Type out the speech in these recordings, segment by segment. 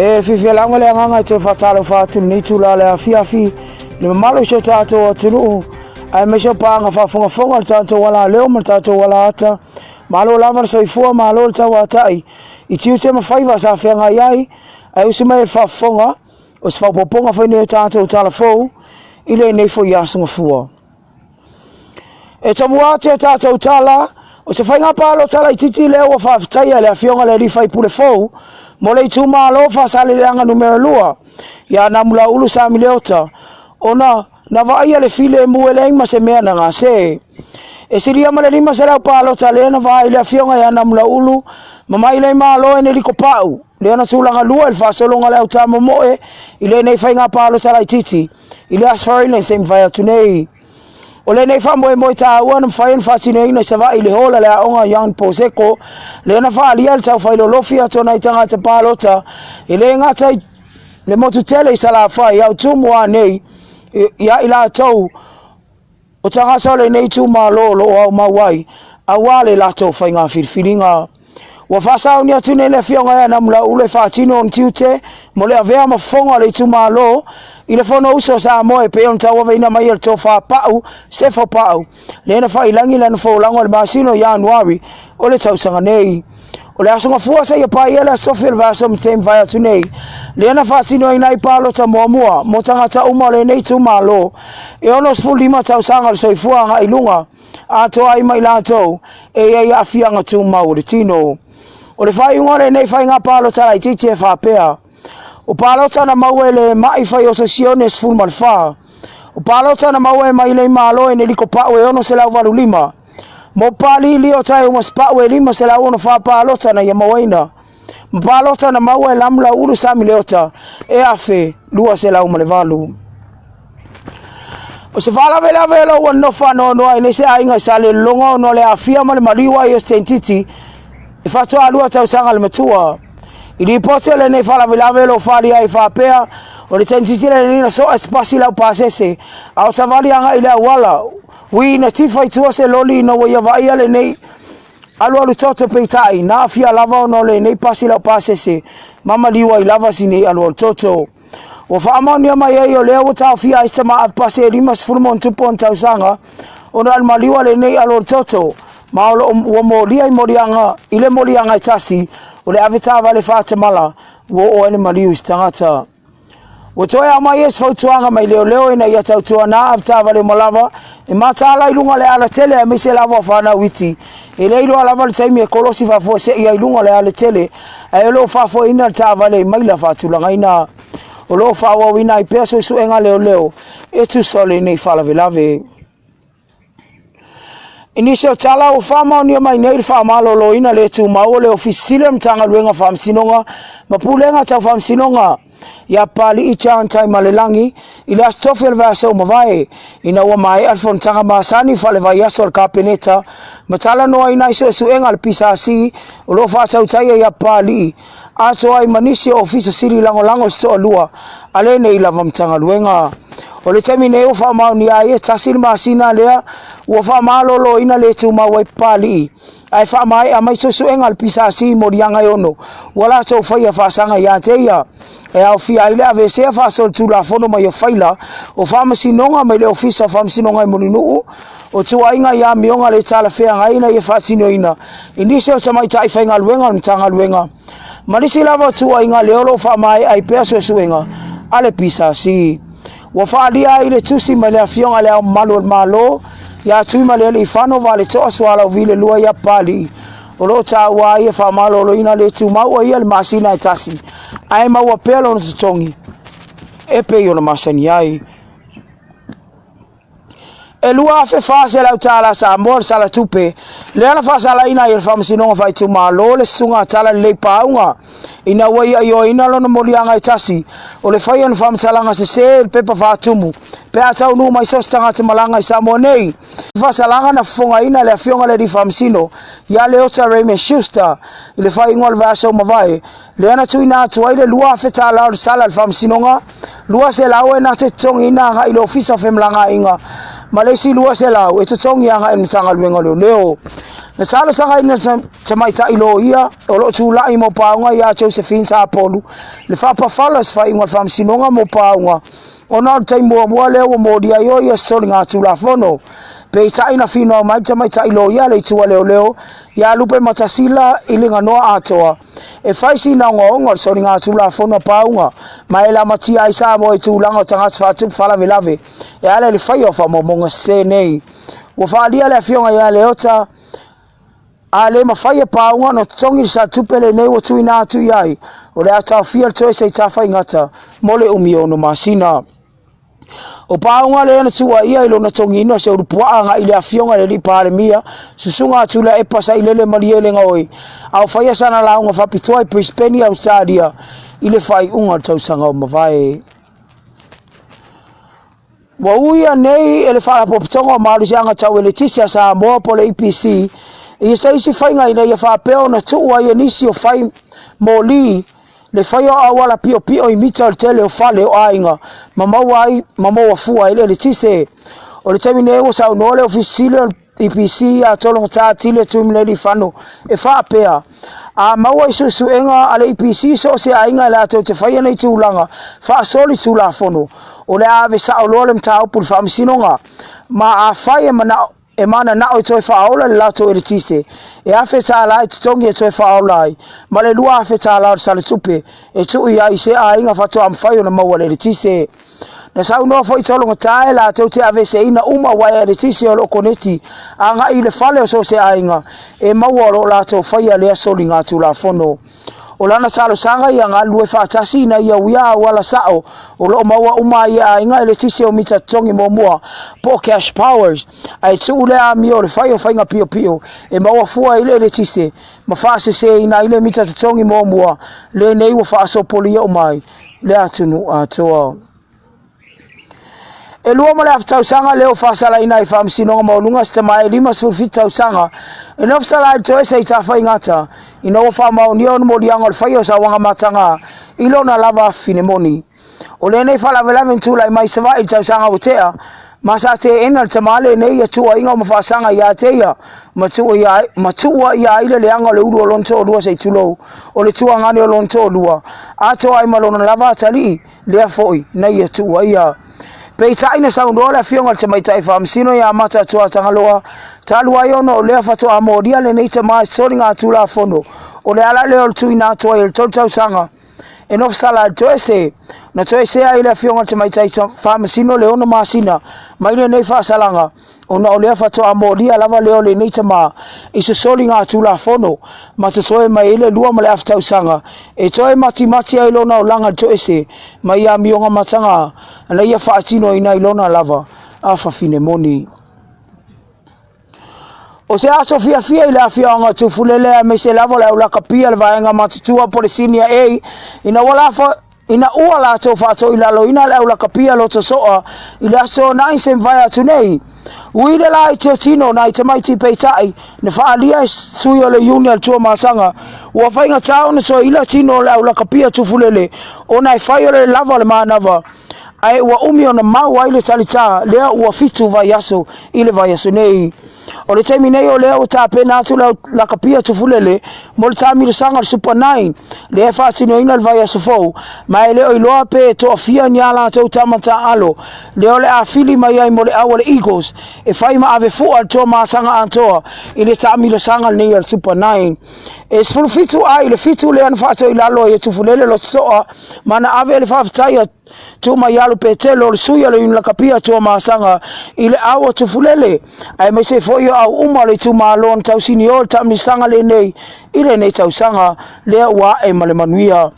Fifialanga le nganga te fatalo fatu ni tula le afiafi le malo se tato tulu ai me so panga fa fonga tato wala leo ma tato wala ata malo lava so ifua malo tawa tai I tiu te ma faiva sa fianga yai ai usima fa fonga o se fa poponga fa ne tato tala fo ile nei fo yasunga fua tamua te tato tala o se fainga palo tala titi leo fa ftaia le afionga le rifai pule fo Mole tu malo fa salelanga numero lua ya namula ulu sa mileota ona na vai le file mueleng ma se mea na ngase e siria male lima sera palo tale na vai le fionga ya namula ulu mama ile malo ene liko pau le na sulanga lua el fa solonga le utamo moe ile nei fainga palo tala titi ile asfari le sem vai tunei Ole nei fa moe moe ta wan fa en fa tinei na sava ile hola le onga yang poseko le na fa alial ta fa lo lofia tona itanga te palota ile ngata le motu tele sala fa ya tumwa nei ya ila tau o tanga sala nei tu malo lo o mawai awale la to fa nga filinga wa fa sa unia tune le fionga ya namla ule fa tino on tiute mo le avea ma fonga le tu malo ile fono uso sa moe pe on tawa veina mai el tofa pau se fo pau le na fa ilangi la no fo lango le masino January o le tausaga nei o le asunga fua sa ia pa ia la sofia va som tem vai tu nei le na fa tino ina I palo ta moa mo tanga ta uma le nei tu malo e ono fu lima tausaga so fua nga ilunga a to ai mai la to e ia afianga tu mau le tino o le fai ngore nei fai nga palo ta I titi fa pea O palota na mauele mai fai o sesiones full malfa. O palota na mauele mai le malo e neliko pawe ono se la valu lima. Mo pali li o tai umas pawe lima se la ono fa palota na yamawaina. Mo palota na mauele lamla uru sami leota e afe lua se la umale valu. O se fala vela vela o no fa no no ai se ainga sale longa no le afia male mariwa e stentiti. E fato alua tausanga le matua. Ili pote le nei fala vela fali ai fa pea o le tentitile le na so espasi la pasese au savali anga ile wala wi na tifai tu se loli no wa vai le nei alu toto peitai na fia lava no le nei pasi la pasese mama liwa I lava sini alu toto o fa amoni mai yo le o ta fia istama pase limas fulmon tupon tausanga o na maliwa le nei alu toto ma o molia morianga ile morianga tasi o le avita vale fata mala wo o ene maliu stangata o toya mai es fotuanga mai leo ina ia tautua na avita vale malava e mata ala ilunga le ala tele e mise lava fana witi e le ilo ala vale taimi e kolosi fa fo se ia ilunga le ala tele e lo fa fo ina ta vale mai la fatulanga ina o lo fa wa wina I peso su enga leo e tu sole nei fala velave Inisio tala o fama ni mai nei fama lo ina le tu mau le ofisile mtanga luenga fam sinonga mapulenga ta fam sinonga ya pali I chan tai malelangi ila stofel va so mavai ina wa mai alfon tanga masani fale va yasol kapeneta matala no ina iso su enga pisasi o lo fa tau tai ya pali aso ai manisi ofisa siri lango sto lua ale nei lava mtanga luenga o le temi nei o fa mau ni ai tasir masina lea o fa malo lo ina le tu ma wai pali ai fa mai a mai so engal pisasi morianga yono wala so fa ya fa sanga ya teia e au fi ai le ave se fa so tu la fono mai faila o fa masinonga mai le ofisa fa masinonga molinu o tu ainga ya mionga le tala fea ngai na ye fa sino ina indisio so mai tai fa ngal wenga mtanga wenga malisi lava tu ainga le olo fa mai ai peso suenga ale pisasi wa falia ile tusi male afionga le malo ya tu male le fano vale to swala vile lua ya pali o lo ta wa ye fa malo lo ina le tu ma wa ye masina tasi ai ma wa pelo no tongi e pe yo no masani ai e lua fe fase la tala Samoa sala tupe le ana fa sala ina ye fa masino fa tu malo le sunga tala le paunga ina wa yo ina lo no molianga tasi o le fai an fam salanga se pepa fa tumu pe atau no mai sostanga te malanga Samoa nei fa salanga na fonga ina le fionga le di fam sino ya le ota reme shusta le fai ngol va so mavai le ana tu ina tu ile lua fe tala sala fam sinonga lua se la o na te tongi ina ga ile ofisa fem langa inga Malaysia lua se lau e tongi anga e tanga luenga leo na sala sanga ina mai ta ilo ia o lo tu lai mo paunga ia Josephine sa polu le fa pa falas fa inga fam sinonga mo paunga ona tai mo leo mo dia yo ia solinga tu la fono pe ta ina fino mai ta ilo ia le tu leo ya lupe matasila ilinga no atoa e fai sina ngo solinga tu la fono paunga mai la matia isa mo tu langa tanga fa tu fala velave e ale le fai o fa mo nga se nei o fa dia le fionga ya le ota ale mafai paunga no tongi sa tupele nei o tu ina tu yai o le ata fia to se ta fai ngata mole umio no masina o paunga le na tua ia ilo na tongi no se urupua nga ile afionga le pale mia susunga tula e pasa ile le maliele ngoi au fai sana la nga fa pitoi Brisbane Australia ile fai unga tausanga o mavai wa uia nei ele fa po tonga malu sianga tau ele tisia sa mo po le EPC e sai si fai nga ina ia fa peo na tu wa ia nisi o fai moli le fai o awala pio i mital tele o fale o ainga mama fua ile le tise o le tamine o sa no le ofisile EPC a tolong ta tile tu mle di fano e fa pea a maua isu enga ale EPC so se ainga la to te fai nei tulanga fa soli tula fono o le ave sa o lolem tau pul fam sinonga ma a fai mana na o toi fa ola la to e tise e afe ta la tongi e toi fa ola ma le lua afe ta la sa le tupe e tu ia i se ainga fa to am fai ona maua le tise na sa no foi tolonga tae la to te ave se ina uma wa e tise o lo koneti anga i le fale o so se ainga e maua lo la to fai le solinga tu la fono o lana salo sanga ia nga lue fa tasi na ia uia wala sao o lo maua uma ia inga ele tise o mita tongi mo po cash powers ai tu le a mi o le fai o fainga pio e maua fua ile tise ma fa se ina ile mita tongi mo le nei o fa so poli o mai le atunu atoa e lua mo le aftau sanga leo fa sala ina I fam sinonga maulunga sta mai lima sulfitau sanga e no sala to e sei ta fa ingata ina o fa mau ni on mo dianga o fa yo sa wanga matanga ilona lava finemoni o le nei fa la vela ventula mai se va I tau sanga botea masa te enal tamale nei ya tua inga mo fa sanga ya te ya matua ya ile le anga le uru lonto lua sei tulo o le tua ngani o lonto lua ato ai malona lava tali le foi nei ya tua ya pe taina sa ndola fionga te mai tai fam sino ya mata tua tangaloa talua yo no le fa to amodia le nei te mai solinga tula fono o le ala le o tu ina to il tau sanga e no sala to ese na to ese ai le fionga te mai tai fam sino le ono masina mai le nei fa salanga ona o le fa to amodia lava le o le nei te ma I se solinga tula fono ma te soe mai le lua ma le aftau sanga e toe mati ai lona o langa to ese mai a mionga matanga na ia fa atino ina ilona lava a fa fine moni o se a Sofia ile afia nga tu fulele me se lava la kapia le vaenga matutua por sinia ina wala fa ina uala to fa to ilalo ina la kapia lo to soa ila so nai sem vai atunei uile la to tino na te mai ti peitai na fa alia suyo le union to masanga wa fainga town so ila tino la kapia tu fulele ona fa yo le lava le manava ai wa umio na mau ile talita le wa fitu va yaso ile va yaso nei o le taimi nei o le o ta pena tu la kapia tu fulele mo le tami sanga super 9 le fa tino ina va yaso fo mai le o lo pe to fia nyala to tamata alo le o le afili mai ai mo le awale eagles e fai ma ave fu al to ma sanga antoa ile tami sanga nei al super 9 e sfulu fitu ai le fitu le an fa to ilalo e tu fulele lo so mana ave le fa taya tu mai alu petelo suya le la kapia tu masanga ile awo tu fulele ai me se foi au uma le tu malon tau sinior ta misanga le nei ile nei tau sanga le wa e male manuia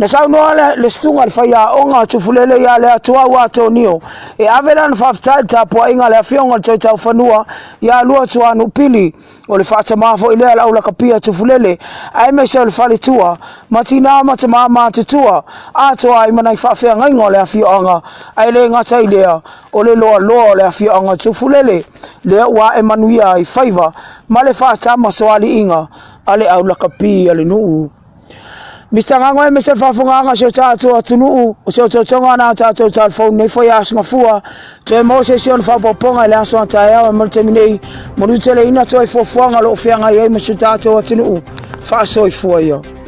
na sa no le sunga le faia onga tu fulele ya le atua wa tonio e avelan fafta ta po inga le fionga tau fanua ya lu tu anu pili o le fata mafo ile ala ula kapia tu fulele ai me se le fali tua matina mama tutua ato ai mana fa fe ngai ngole afionga ai le ngata ile o le lo le afionga tu fulele le wa emanuia I favor male fata maswali inga ale ula kapia le nu Mr. Ngangoi me se whawhunganga se o tātou atunuu o se o tōtonga nā tātou tālfou nei whai asu Gafua toi mo se sion whapoponga le aso antai awa marutemi nei mo rutele ina toi fofuanga lo whianga iei ma se tātou atunuu whaasoi fua ia.